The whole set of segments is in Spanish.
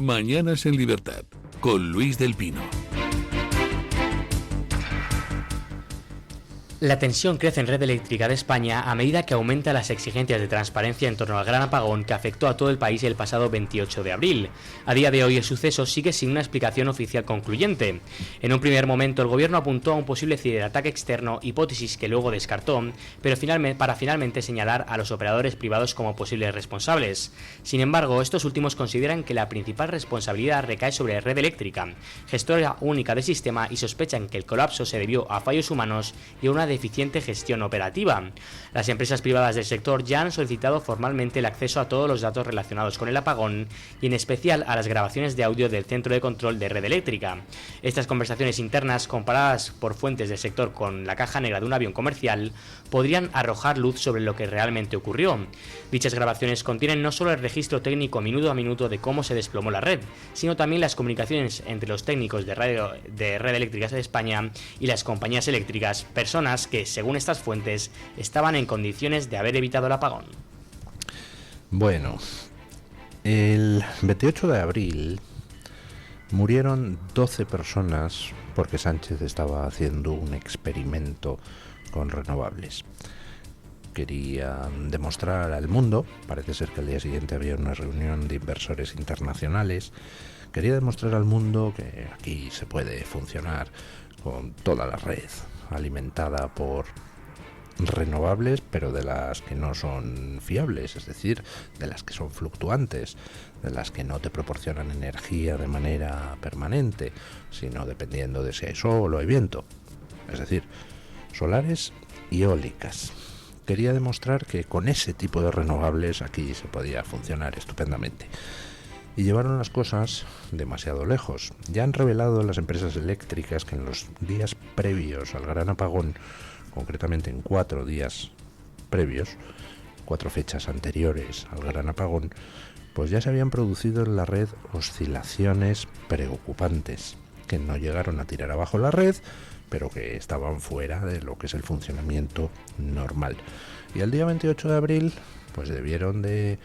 Mañanas en Libertad, con Luis del Pino. La tensión crece en Red Eléctrica de España a medida que aumentan las exigencias de transparencia en torno al gran apagón que afectó a todo el país el pasado 28 de abril. A día de hoy el suceso sigue sin una explicación oficial concluyente. En un primer momento el gobierno apuntó a un posible ciberataque externo, hipótesis que luego descartó, pero finalmente señalar a los operadores privados como posibles responsables. Sin embargo, estos últimos consideran que la principal responsabilidad recae sobre Red Eléctrica, gestora única del sistema, y sospechan que el colapso se debió a fallos humanos y a una deficiente gestión operativa. Las empresas privadas del sector ya han solicitado formalmente el acceso a todos los datos relacionados con el apagón y en especial a las grabaciones de audio del centro de control de Red Eléctrica. Estas conversaciones internas, comparadas por fuentes del sector con la caja negra de un avión comercial, podrían arrojar luz sobre lo que realmente ocurrió. Dichas grabaciones contienen no solo el registro técnico minuto a minuto de cómo se desplomó la red, sino también las comunicaciones entre los técnicos de Red Eléctrica de España y las compañías eléctricas, personas que, según estas fuentes, estaban en condiciones de haber evitado el apagón. Bueno, el 28 de abril murieron 12 personas porque Sánchez estaba haciendo un experimento con renovables. Quería demostrar al mundo, parece ser que al día siguiente había una reunión de inversores internacionales, quería demostrar al mundo que aquí se puede funcionar con toda la red alimentada por renovables, pero de las que no son fiables, es decir, de las que son fluctuantes, de las que no te proporcionan energía de manera permanente, sino dependiendo de si hay sol o hay viento, es decir, solares y eólicas. Quería demostrar que con ese tipo de renovables aquí se podía funcionar estupendamente. Y llevaron las cosas demasiado lejos. Ya han revelado las empresas eléctricas que en los días previos al gran apagón, concretamente en 4 días previos, 4 fechas anteriores al gran apagón, pues ya se habían producido en la red oscilaciones preocupantes, que no llegaron a tirar abajo la red, pero que estaban fuera de lo que es el funcionamiento normal. Y al día 28 de abril, pues debieron de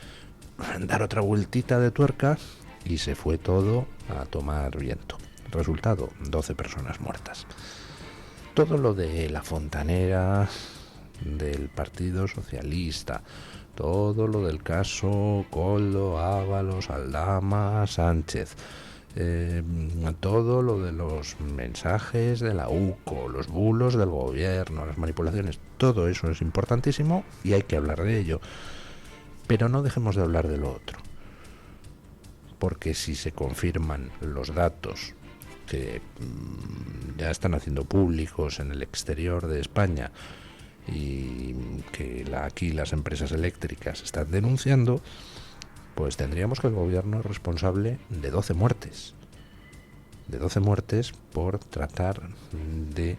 dar otra vueltita de tuerca y se fue todo a tomar viento. Resultado, 12 personas muertas. Todo lo de la fontanera del Partido Socialista, todo lo del caso Koldo, Ábalos, Aldama, Sánchez, todo lo de los mensajes de la UCO, los bulos del gobierno, las manipulaciones, todo eso es importantísimo y hay que hablar de ello. Pero no dejemos de hablar de lo otro, porque si se confirman los datos que ya están haciendo públicos en el exterior de España y que aquí las empresas eléctricas están denunciando, pues tendríamos que el gobierno es responsable de 12 muertes. De 12 muertes por tratar de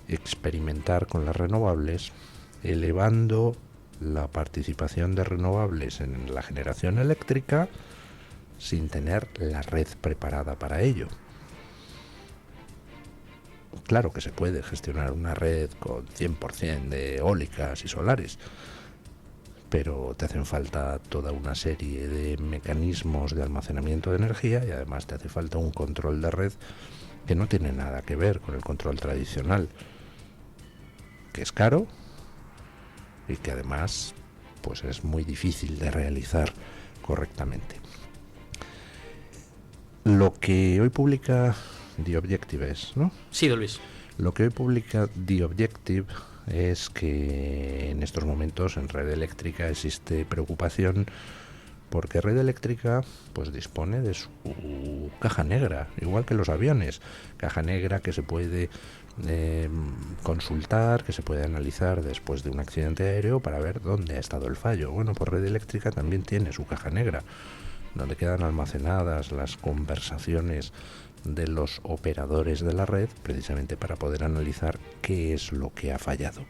experimentar con las renovables, elevando la participación de renovables en la generación eléctrica sin tener la red preparada para ello. Claro que se puede gestionar una red con 100% de eólicas y solares, pero te hacen falta toda una serie de mecanismos de almacenamiento de energía y además te hace falta un control de red que no tiene nada que ver con el control tradicional, que es caro y que además pues es muy difícil de realizar correctamente. Lo que hoy publica The Objective es, ¿no? Sí, don Luis. Lo que hoy publica The Objective es que en estos momentos en Red Eléctrica existe preocupación porque Red Eléctrica pues dispone de su caja negra, igual que los aviones, caja negra que se puede consultar, que se puede analizar después de un accidente aéreo para ver dónde ha estado el fallo. Bueno, pues Red Eléctrica también tiene su caja negra, donde quedan almacenadas las conversaciones de los operadores de la red, precisamente para poder analizar qué es lo que ha fallado.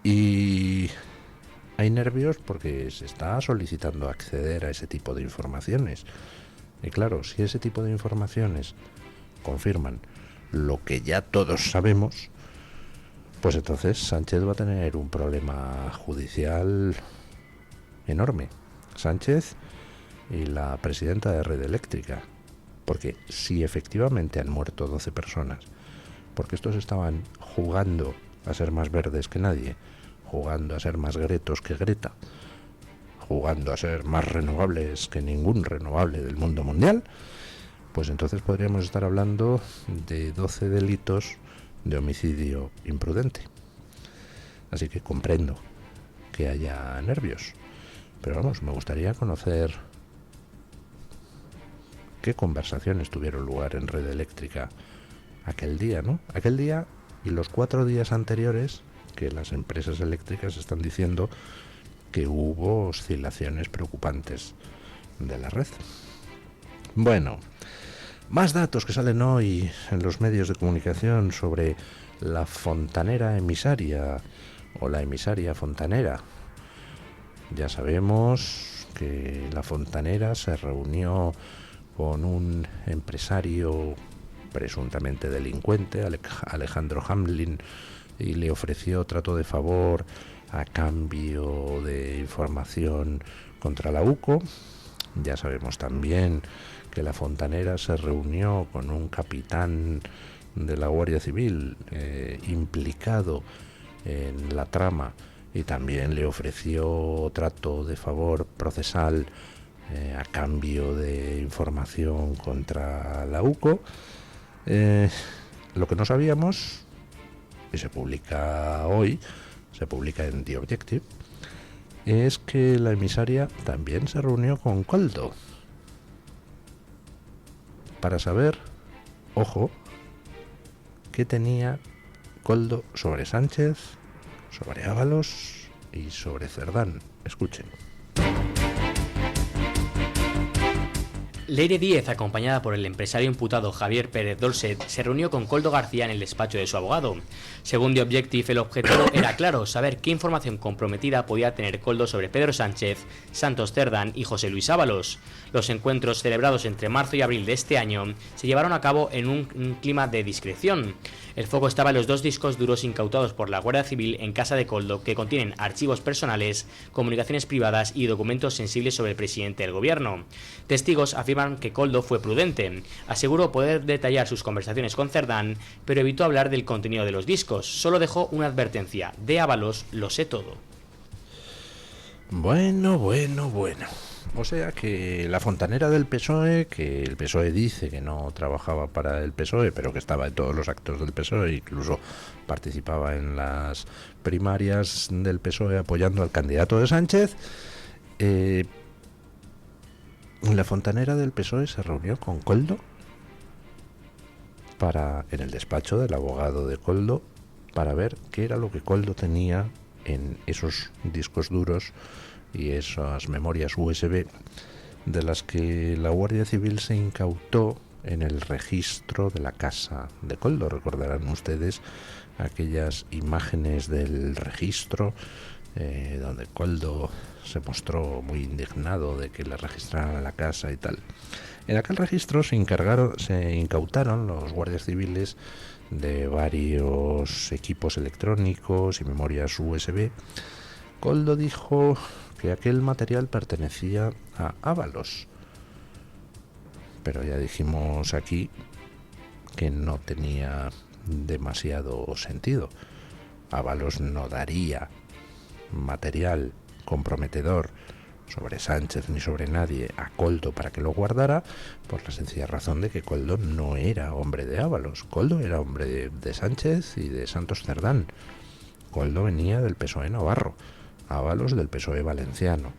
Y hay nervios porque se está solicitando acceder a ese tipo de informaciones. Y claro, si ese tipo de informaciones confirman lo que ya todos sabemos, pues entonces Sánchez va a tener un problema judicial enorme. Sánchez y la presidenta de Red Eléctrica. Porque si efectivamente han muerto 12 personas, porque estos estaban jugando a ser más verdes que nadie, jugando a ser más gretos que Greta, jugando a ser más renovables que ningún renovable del mundo mundial, pues entonces podríamos estar hablando de 12 delitos de homicidio imprudente. Así que comprendo que haya nervios, pero vamos, me gustaría conocer qué conversaciones tuvieron lugar en Red Eléctrica aquel día, ¿no? Aquel día y los 4 días anteriores, que las empresas eléctricas están diciendo que hubo oscilaciones preocupantes de la red. Bueno, más datos que salen hoy en los medios de comunicación sobre la fontanera emisaria o la emisaria fontanera. Ya sabemos que la fontanera se reunió con un empresario presuntamente delincuente, Alejandro Hamlin, y le ofreció trato de favor a cambio de información contra la UCO. Ya sabemos también que la fontanera se reunió con un capitán de la Guardia Civil implicado en la trama y también le ofreció trato de favor procesal a cambio de información contra la UCO. Lo que no sabíamos, y se publica hoy, se publica en The Objective, es que la emisaria también se reunió con Koldo para saber, ojo, qué tenía Koldo sobre Sánchez, sobre Ábalos y sobre Cerdán. Escuchen. Leire Díez, acompañada por el empresario imputado Javier Pérez Dolcet, se reunió con Koldo García en el despacho de su abogado. Según The Objective, el objetivo era claro, saber qué información comprometida podía tener Koldo sobre Pedro Sánchez, Santos Cerdán y José Luis Ábalos. Los encuentros celebrados entre marzo y abril de este año se llevaron a cabo en un clima de discreción. El foco estaba en los 2 discos duros incautados por la Guardia Civil en casa de Koldo, que contienen archivos personales, comunicaciones privadas y documentos sensibles sobre el presidente del gobierno. Testigos afirman que Koldo fue prudente. Aseguró poder detallar sus conversaciones con Cerdán, pero evitó hablar del contenido de los discos. Solo dejó una advertencia: de Ábalos lo sé todo. Bueno. O sea que la fontanera del PSOE, que el PSOE dice que no trabajaba para el PSOE, pero que estaba en todos los actos del PSOE, incluso participaba en las primarias del PSOE apoyando al candidato de Sánchez, la fontanera del PSOE se reunió con Koldo en el despacho del abogado de Koldo, para ver qué era lo que Koldo tenía en esos discos duros y esas memorias USB de las que la Guardia Civil se incautó en el registro de la casa de Koldo. Recordarán ustedes aquellas imágenes del registro donde Koldo se mostró muy indignado de que le registraran la casa y tal. En aquel registro se incautaron los guardias civiles de varios equipos electrónicos y memorias USB. Koldo dijo que aquel material pertenecía a Ábalos, pero ya dijimos aquí que no tenía demasiado sentido. Ábalos no daría material comprometedor sobre Sánchez ni sobre nadie a Koldo para que lo guardara, por la sencilla razón de que Koldo no era hombre de Ábalos. Koldo era hombre de Sánchez y de Santos Cerdán. Koldo venía del PSOE navarro, Ábalos del PSOE valenciano,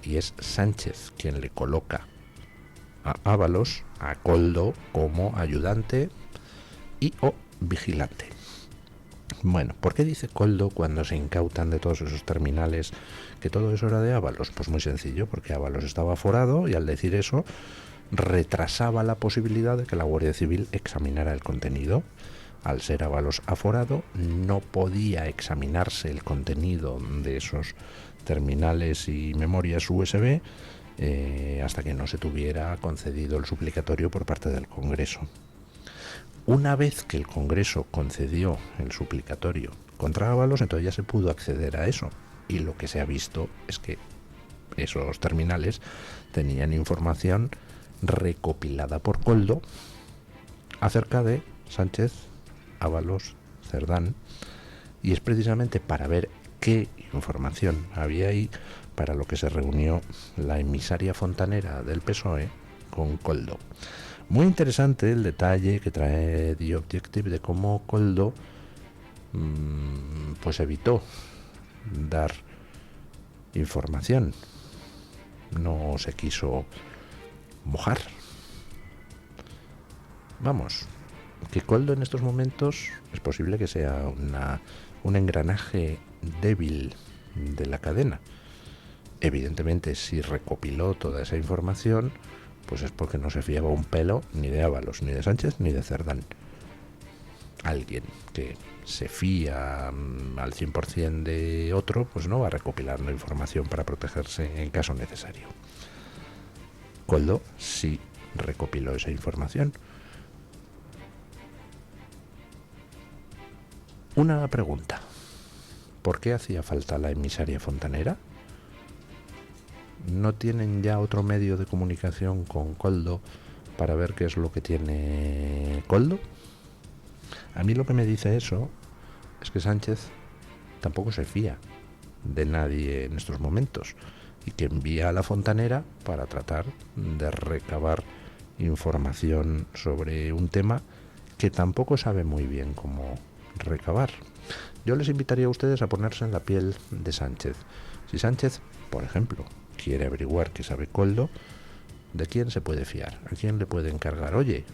y es Sánchez quien le coloca a Ábalos a Koldo como ayudante y o vigilante. Bueno, ¿por qué dice Koldo cuando se incautan de todos esos terminales que todo eso era de Ábalos? Pues muy sencillo, porque Ábalos estaba aforado y al decir eso retrasaba la posibilidad de que la Guardia Civil examinara el contenido. Al ser Ábalos aforado, no podía examinarse el contenido de esos terminales y memorias USB hasta que no se tuviera concedido el suplicatorio por parte del Congreso. Una vez que el Congreso concedió el suplicatorio contra Ábalos, entonces ya se pudo acceder a eso. Y lo que se ha visto es que esos terminales tenían información recopilada por Koldo acerca de Sánchez, Ábalos, Cerdán, y es precisamente para ver qué información había ahí para lo que se reunió la emisaria fontanera del PSOE con Koldo. Muy interesante el detalle que trae The Objective de cómo Koldo pues evitó dar información, no se quiso mojar. Vamos, que Koldo en estos momentos es posible que sea un engranaje débil de la cadena. Evidentemente, si recopiló toda esa información, pues es porque no se fiaba un pelo ni de Ábalos, ni de Sánchez, ni de Cerdán. Alguien que se fía al 100% de otro, pues no va a recopilar la información para protegerse en caso necesario. Koldo sí recopiló esa información. Una pregunta. ¿Por qué hacía falta la emisaria fontanera? ¿No tienen ya otro medio de comunicación con Koldo para ver qué es lo que tiene Koldo? A mí lo que me dice eso es que Sánchez tampoco se fía de nadie en estos momentos y que envía a la fontanera para tratar de recabar información sobre un tema que tampoco sabe muy bien cómo recabar. Yo les invitaría a ustedes a ponerse en la piel de Sánchez. Si Sánchez, por ejemplo, quiere averiguar qué sabe Koldo, ¿de quién se puede fiar? ¿A quién le puede encargar? Oye,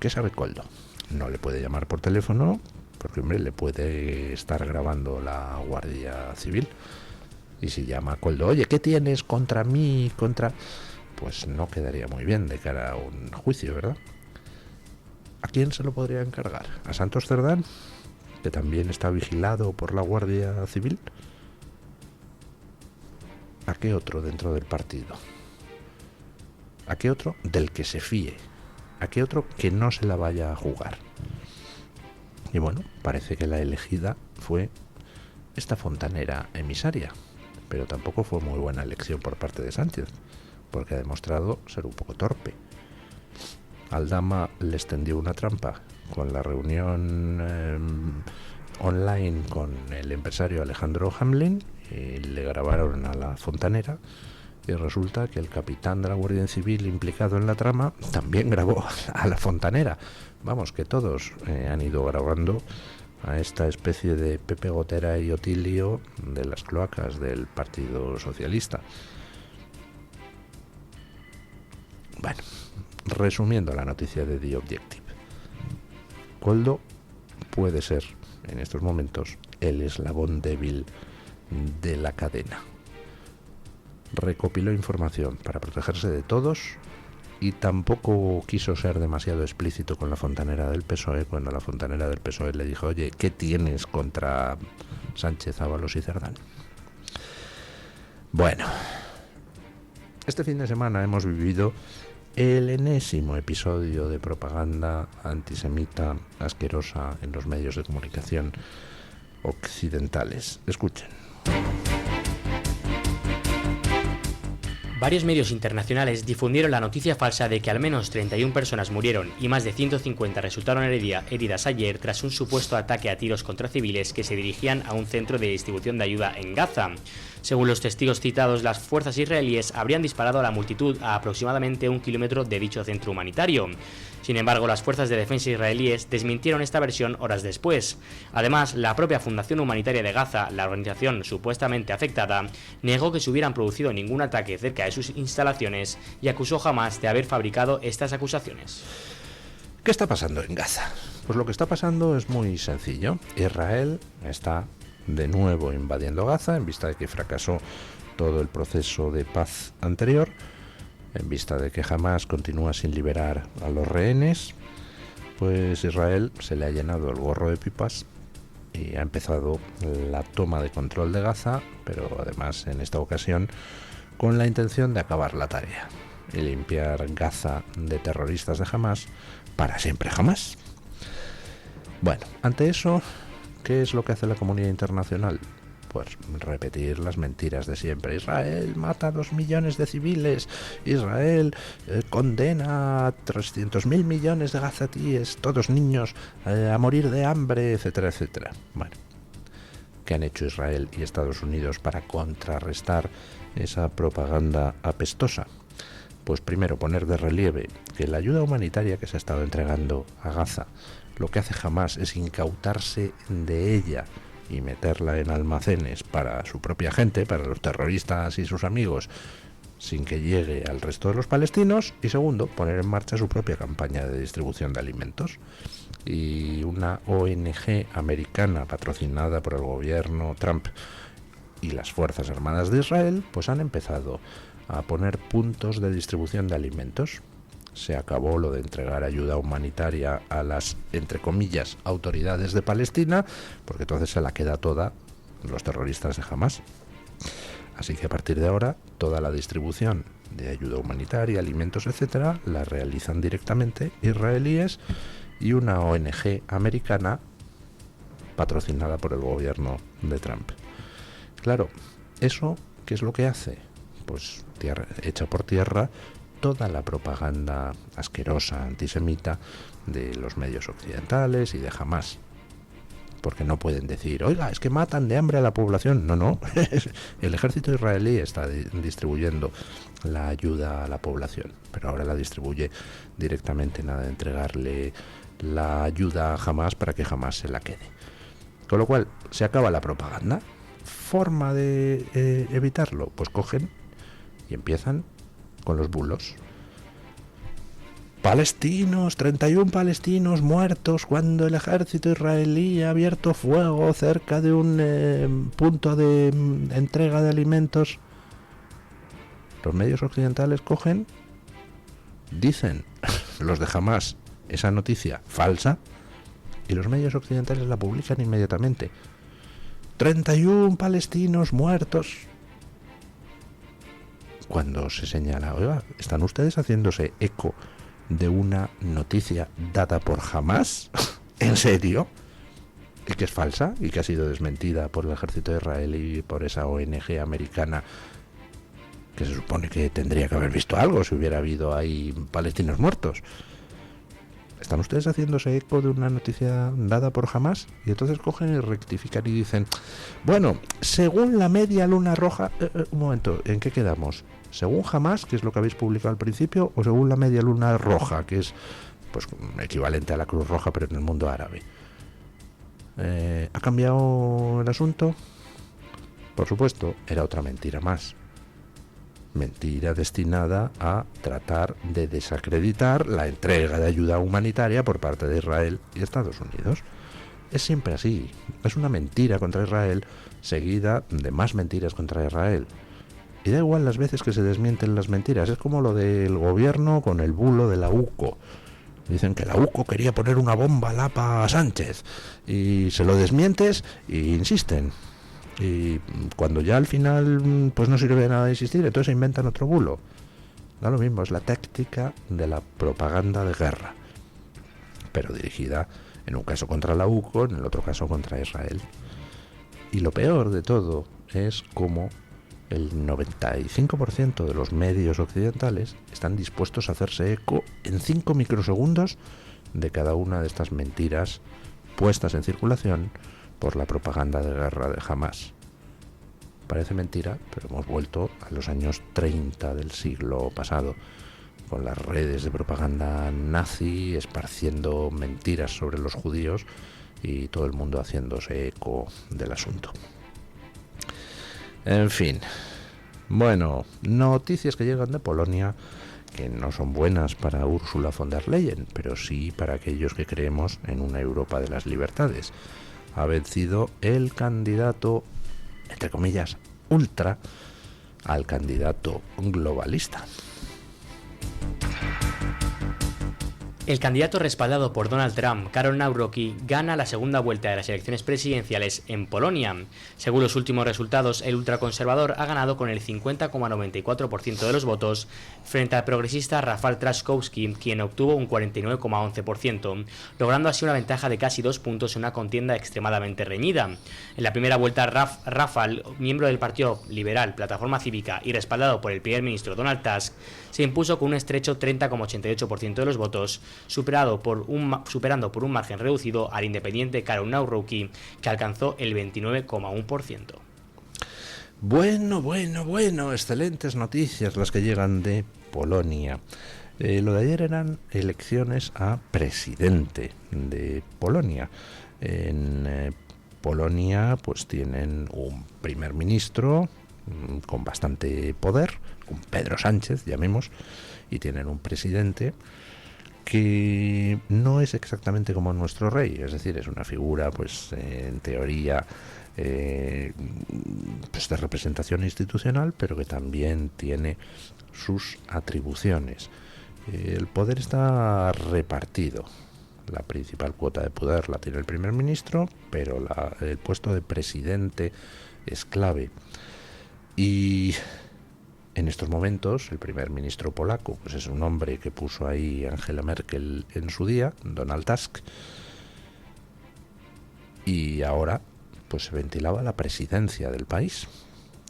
¿qué sabe Koldo? No le puede llamar por teléfono porque, hombre, le puede estar grabando la Guardia Civil. Y si llama a Koldo, oye, ¿qué tienes contra mí? Pues no quedaría muy bien de cara a un juicio, ¿verdad? ¿A quién se lo podría encargar? ¿A Santos Cerdán, que también está vigilado por la Guardia Civil? ¿A qué otro dentro del partido? ¿A qué otro del que se fíe? ¿A qué otro que no se la vaya a jugar? Y bueno, parece que la elegida fue esta fontanera emisaria, pero tampoco fue muy buena elección por parte de Sánchez, porque ha demostrado ser un poco torpe. Aldama les tendió una trampa con la reunión online con el empresario Alejandro Hamlin y le grabaron a la fontanera, y resulta que el capitán de la Guardia Civil implicado en la trama también grabó a la fontanera. Vamos, que todos han ido grabando a esta especie de Pepe Gotera y Otilio de las cloacas del Partido Socialista. Bueno, resumiendo la noticia de The Objective, Koldo puede ser en estos momentos el eslabón débil de la cadena. Recopiló información para protegerse de todos y tampoco quiso ser demasiado explícito con la fontanera del PSOE cuando la fontanera del PSOE le dijo, oye, ¿qué tienes contra Sánchez, Ábalos y Cerdán? Bueno, este fin de semana hemos vivido el enésimo episodio de propaganda antisemita asquerosa en los medios de comunicación occidentales. Escuchen. Varios medios internacionales difundieron la noticia falsa de que al menos 31 personas murieron y más de 150 resultaron heridas ayer tras un supuesto ataque a tiros contra civiles que se dirigían a un centro de distribución de ayuda en Gaza. Según los testigos citados, las fuerzas israelíes habrían disparado a la multitud a aproximadamente 1 kilómetro de dicho centro humanitario. Sin embargo, las fuerzas de defensa israelíes desmintieron esta versión horas después. Además, la propia Fundación Humanitaria de Gaza, la organización supuestamente afectada, negó que se hubieran producido ningún ataque cerca de sus instalaciones y acusó Hamás de haber fabricado estas acusaciones. ¿Qué está pasando en Gaza? Pues lo que está pasando es muy sencillo. Israel está de nuevo invadiendo Gaza en vista de que fracasó todo el proceso de paz anterior, en vista de que Hamás continúa sin liberar a los rehenes. Pues Israel se le ha llenado el gorro de pipas y ha empezado la toma de control de Gaza, pero además en esta ocasión con la intención de acabar la tarea y limpiar Gaza de terroristas de Hamás para siempre jamás. Bueno, ante eso, ¿qué es lo que hace la comunidad internacional? pues repetir las mentiras de siempre. Israel mata a 2 millones de civiles, Israel condena a 300.000 millones de gazatíes, todos niños, a morir de hambre, etcétera, etcétera. Bueno, ¿qué han hecho Israel y Estados Unidos para contrarrestar esa propaganda apestosa? Pues primero poner de relieve que la ayuda humanitaria que se ha estado entregando a Gaza, lo que hace Hamás es incautarse de ella y meterla en almacenes para su propia gente, para los terroristas y sus amigos, sin que llegue al resto de los palestinos. Y segundo, poner en marcha su propia campaña de distribución de alimentos. Y una ONG americana patrocinada por el gobierno Trump y las Fuerzas Armadas de Israel, pues han empezado a poner puntos de distribución de alimentos. Se acabó lo de entregar ayuda humanitaria a las, entre comillas, autoridades de Palestina, porque entonces se la queda toda los terroristas de Hamás. Así que a partir de ahora, toda la distribución de ayuda humanitaria, alimentos, etcétera, la realizan directamente israelíes y una ONG americana patrocinada por el gobierno de Trump. Claro, ¿eso qué es lo que hace? Pues echa por tierra toda la propaganda asquerosa, antisemita, de los medios occidentales y de Hamás. Porque no pueden decir, oiga, es que matan de hambre a la población. No, el ejército israelí está distribuyendo la ayuda a la población, pero ahora la distribuye directamente, nada de entregarle la ayuda a Hamás para que Hamás se la quede. Con lo cual, se acaba la propaganda. ¿Forma de evitarlo? Pues cogen y empiezan con los bulos. Palestinos, 31 palestinos muertos cuando el ejército israelí ha abierto fuego cerca de un punto de entrega de alimentos. Los medios occidentales cogen, dicen los de Hamás esa noticia falsa y los medios occidentales la publican inmediatamente. 31 palestinos muertos. Cuando se señala, oiga, ¿están ustedes haciéndose eco de una noticia dada por Hamás? ¿En serio? ¿Y que es falsa? ¿Y que ha sido desmentida por el ejército israelí y por esa ONG americana que se supone que tendría que haber visto algo si hubiera habido ahí palestinos muertos? ¿Están ustedes haciéndose eco de una noticia dada por Hamás? Y entonces cogen y rectifican y dicen, bueno, según la media luna roja... un momento, ¿en qué quedamos? ¿Según Hamás, que es lo que habéis publicado al principio, o según la media luna roja, que es pues equivalente a la Cruz Roja, pero en el mundo árabe? ¿Ha cambiado el asunto? Por supuesto, era otra mentira más. Mentira destinada a tratar de desacreditar la entrega de ayuda humanitaria por parte de Israel y Estados Unidos. Es siempre así. Es una mentira contra Israel seguida de más mentiras contra Israel. Y da igual las veces que se desmienten las mentiras. Es como lo del gobierno con el bulo de la UCO. Dicen que la UCO quería poner una bomba lapa a Sánchez. Y se lo desmientes e insisten. Y cuando ya al final pues no sirve de nada insistir, entonces se inventan otro bulo. Da lo mismo, es la táctica de la propaganda de guerra. Pero dirigida en un caso contra la UCO, en el otro caso contra Israel. Y lo peor de todo es cómo el 95% de los medios occidentales están dispuestos a hacerse eco en 5 microsegundos de cada una de estas mentiras puestas en circulación por la propaganda de guerra de Hamás. Parece mentira, pero hemos vuelto a los años 30 del siglo pasado, con las redes de propaganda nazi esparciendo mentiras sobre los judíos y todo el mundo haciéndose eco del asunto. En fin, bueno, noticias que llegan de Polonia que no son buenas para Ursula von der Leyen, pero sí para aquellos que creemos en una Europa de las libertades. Ha vencido el candidato, entre comillas, ultra, al candidato globalista. El candidato respaldado por Donald Trump, Karol Nawrocki, gana la segunda vuelta de las elecciones presidenciales en Polonia. Según los últimos resultados, el ultraconservador ha ganado con el 50,94% de los votos frente al progresista Rafał Trzaskowski, quien obtuvo un 49,11%, logrando así una ventaja de casi 2 puntos en una contienda extremadamente reñida. En la primera vuelta, Rafał, miembro del Partido Liberal, Plataforma Cívica y respaldado por el primer ministro Donald Tusk, se impuso con un estrecho 30,88% de los votos, superando por un margen reducido al independiente Karol Nawrocki, que alcanzó el 29,1%. Bueno, excelentes noticias las que llegan de Polonia. Lo de ayer eran elecciones a presidente de Polonia. En Polonia pues tienen un primer ministro con bastante poder, un Pedro Sánchez, llamemos, y tienen un presidente que no es exactamente como nuestro rey, es decir, es una figura pues en teoría pues de representación institucional, pero que también tiene sus atribuciones. El poder está repartido. La principal cuota de poder la tiene el primer ministro, pero el puesto de presidente es clave. Y en estos momentos el primer ministro polaco pues es un hombre que puso ahí Angela Merkel en su día, Donald Tusk, y ahora pues se ventilaba la presidencia del país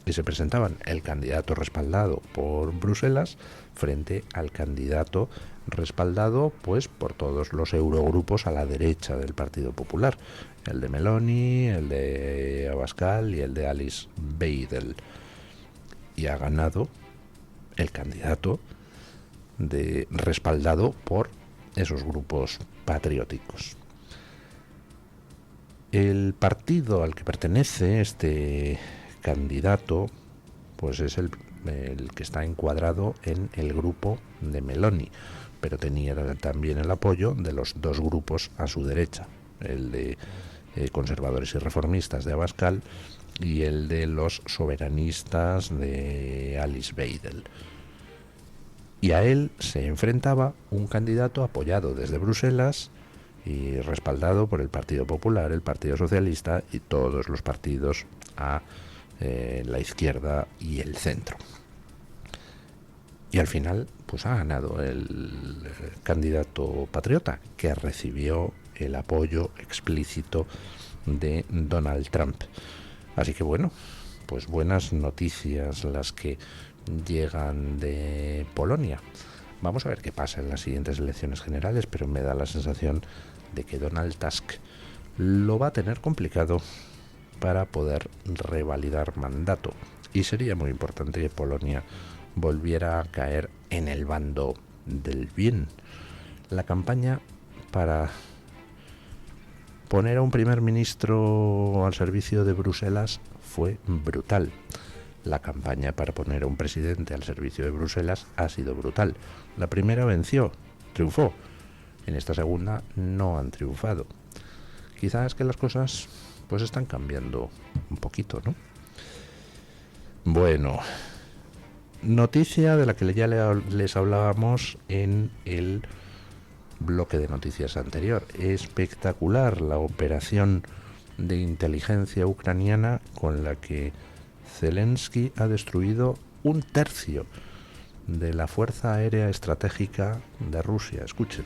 y se presentaban el candidato respaldado por Bruselas frente al candidato respaldado pues por todos los eurogrupos a la derecha del Partido Popular, el de Meloni, el de Abascal y el de Alice Weidel. Y ha ganado el candidato respaldado por esos grupos patrióticos. El partido al que pertenece este candidato pues es el que está encuadrado en el grupo de Meloni, pero tenía también el apoyo de los dos grupos a su derecha, el de conservadores y reformistas de Abascal y el de los soberanistas de Alice Weidel. Y a él se enfrentaba un candidato apoyado desde Bruselas y respaldado por el Partido Popular, el Partido Socialista y todos los partidos a la izquierda y el centro. Y al final pues ha ganado el candidato patriota, que recibió el apoyo explícito de Donald Trump. Así que bueno, pues buenas noticias las que llegan de Polonia. Vamos a ver qué pasa en las siguientes elecciones generales, pero me da la sensación de que Donald Tusk lo va a tener complicado para poder revalidar mandato. Y sería muy importante que Polonia volviera a caer en el bando del bien. La campaña para poner a un primer ministro al servicio de Bruselas fue brutal. La campaña para poner a un presidente al servicio de Bruselas ha sido brutal. La primera venció, triunfó. En esta segunda no han triunfado. Quizás que las cosas pues están cambiando un poquito, ¿no? Bueno, noticia de la que ya les hablábamos en el bloque de noticias anterior. Espectacular la operación de inteligencia ucraniana con la que Zelensky ha destruido 1/3 de la Fuerza Aérea Estratégica de Rusia. Escuchen.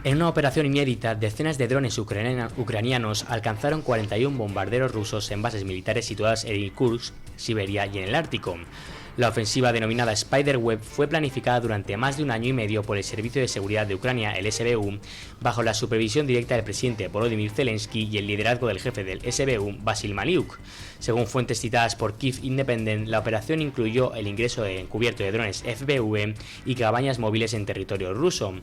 En una operación inédita, decenas de drones ucranianos alcanzaron 41 bombarderos rusos en bases militares situadas en Irkutsk, Siberia y en el Ártico. La ofensiva denominada Spiderweb fue planificada durante más de un año y medio por el Servicio de Seguridad de Ucrania, el SBU, bajo la supervisión directa del presidente Volodymyr Zelensky y el liderazgo del jefe del SBU, Vasil Maliuk. Según fuentes citadas por Kiev Independent, la operación incluyó el ingreso encubierto de drones FPV y cabañas móviles en territorio ruso.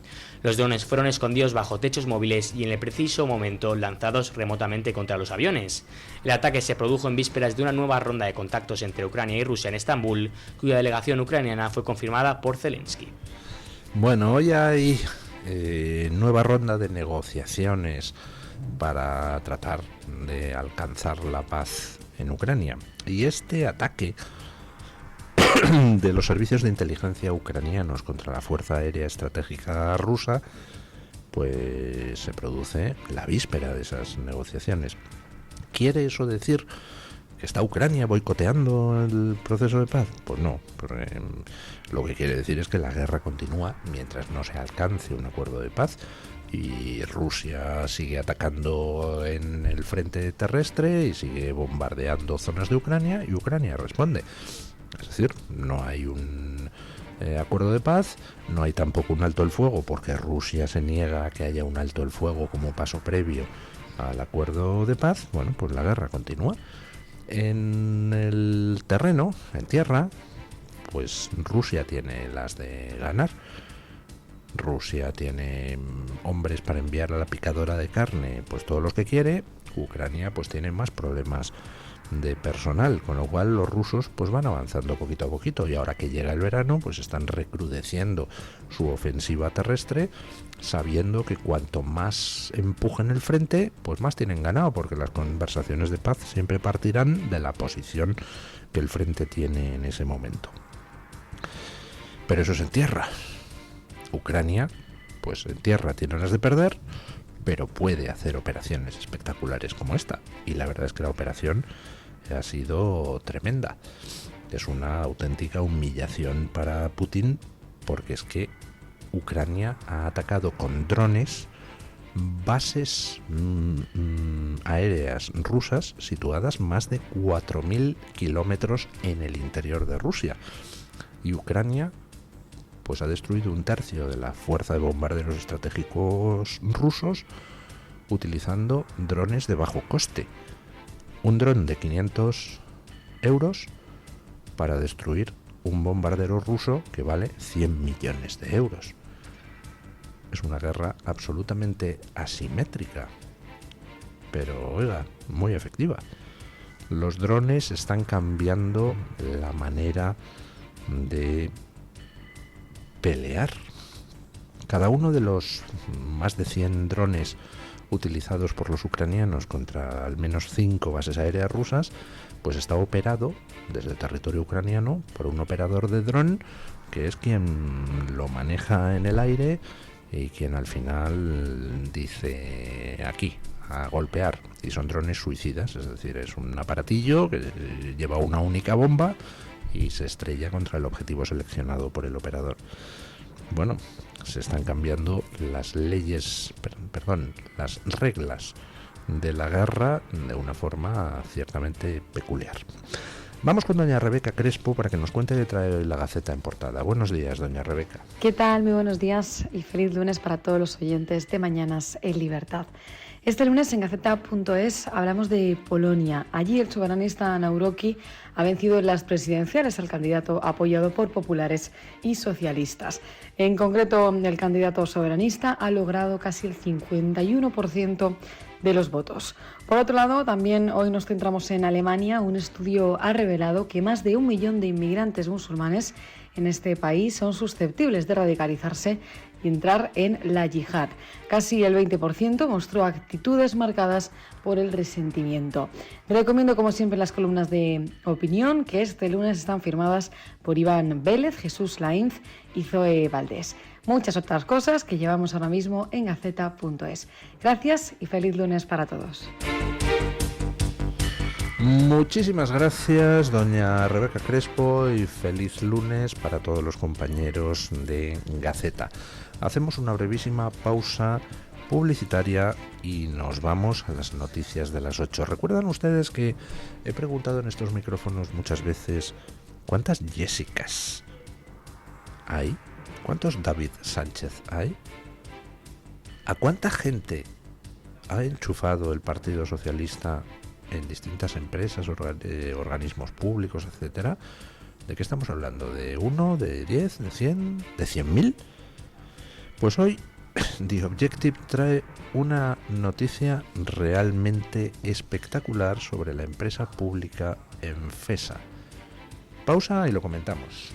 Los drones fueron escondidos bajo techos móviles y en el preciso momento lanzados remotamente contra los aviones. El ataque se produjo en vísperas de una nueva ronda de contactos entre Ucrania y Rusia en Estambul, cuya delegación ucraniana fue confirmada por Zelensky. Bueno, hoy hay nueva ronda de negociaciones para tratar de alcanzar la paz en Ucrania. Y este ataque de los servicios de inteligencia ucranianos contra la Fuerza Aérea Estratégica rusa, pues se produce la víspera de esas negociaciones. ¿Quiere eso decir que está Ucrania boicoteando el proceso de paz? Pues no, porque lo que quiere decir es que la guerra continúa mientras no se alcance un acuerdo de paz, y Rusia sigue atacando en el frente terrestre y sigue bombardeando zonas de Ucrania, y Ucrania responde. Es decir, no hay un acuerdo de paz, no hay tampoco un alto el fuego, porque Rusia se niega a que haya un alto el fuego como paso previo al acuerdo de paz. Bueno, pues la guerra continúa. En el terreno, en tierra, pues Rusia tiene las de ganar. Rusia tiene hombres para enviar a la picadora de carne, pues todos los que quiere. Ucrania pues tiene más problemas de personal, con lo cual los rusos pues van avanzando poquito a poquito, y ahora que llega el verano pues están recrudeciendo su ofensiva terrestre, sabiendo que cuanto más empujen el frente pues más tienen ganado, porque las conversaciones de paz siempre partirán de la posición que el frente tiene en ese momento. Pero eso es en tierra. Ucrania pues en tierra tiene las de perder, pero puede hacer operaciones espectaculares como esta, y la verdad es que la operación ha sido tremenda. Es una auténtica humillación para Putin, porque es que Ucrania ha atacado con drones bases aéreas rusas situadas más de 4.000 kilómetros en el interior de Rusia, y Ucrania pues ha destruido un tercio de la fuerza de bombarderos estratégicos rusos utilizando drones de bajo coste. Un dron de 500 euros para destruir un bombardero ruso que vale 100 millones de euros. Es una guerra absolutamente asimétrica, pero oiga, muy efectiva. Los drones están cambiando la manera de pelear. Cada uno de los más de 100 drones utilizados por los ucranianos contra al menos 5 bases aéreas rusas, pues está operado desde el territorio ucraniano por un operador de dron, que es quien lo maneja en el aire y quien al final dice aquí, a golpear. Y son drones suicidas, es decir, es un aparatillo que lleva una única bomba y se estrella contra el objetivo seleccionado por el operador. Bueno, se están cambiando las leyes, las reglas de la guerra de una forma ciertamente peculiar. Vamos con doña Rebeca Crespo para que nos cuente qué trae hoy la Gaceta en portada. Buenos días, doña Rebeca. ¿Qué tal? Muy buenos días y feliz lunes para todos los oyentes de Mañanas en Libertad. Este lunes en Gaceta.es hablamos de Polonia. Allí el soberanista Nawrocki ha vencido en las presidenciales al candidato apoyado por populares y socialistas. En concreto, el candidato soberanista ha logrado casi el 51% de los votos. Por otro lado, también hoy nos centramos en Alemania. Un estudio ha revelado que más de 1 millón de inmigrantes musulmanes en este país son susceptibles de radicalizarse y entrar en la yihad. Casi el 20% mostró actitudes marcadas por el resentimiento. Recomiendo, como siempre, las columnas de opinión, que este lunes están firmadas por Iván Vélez, Jesús Lainz y Zoe Valdés. Muchas otras cosas que llevamos ahora mismo en Gaceta.es. Gracias y feliz lunes para todos. Muchísimas gracias, doña Rebeca Crespo, y feliz lunes para todos los compañeros de Gaceta. Hacemos una brevísima pausa publicitaria y nos vamos a las noticias de las 8. ¿Recuerdan ustedes que he preguntado en estos micrófonos muchas veces cuántas Jessicas hay? ¿Cuántos David Sánchez hay? ¿A cuánta gente ha enchufado el Partido Socialista en distintas empresas, organismos públicos, etcétera? ¿De qué estamos hablando? ¿De 1, de 10, de 100, de 100.000? Pues hoy The Objective trae una noticia realmente espectacular sobre la empresa pública Enfesa. Pausa y lo comentamos.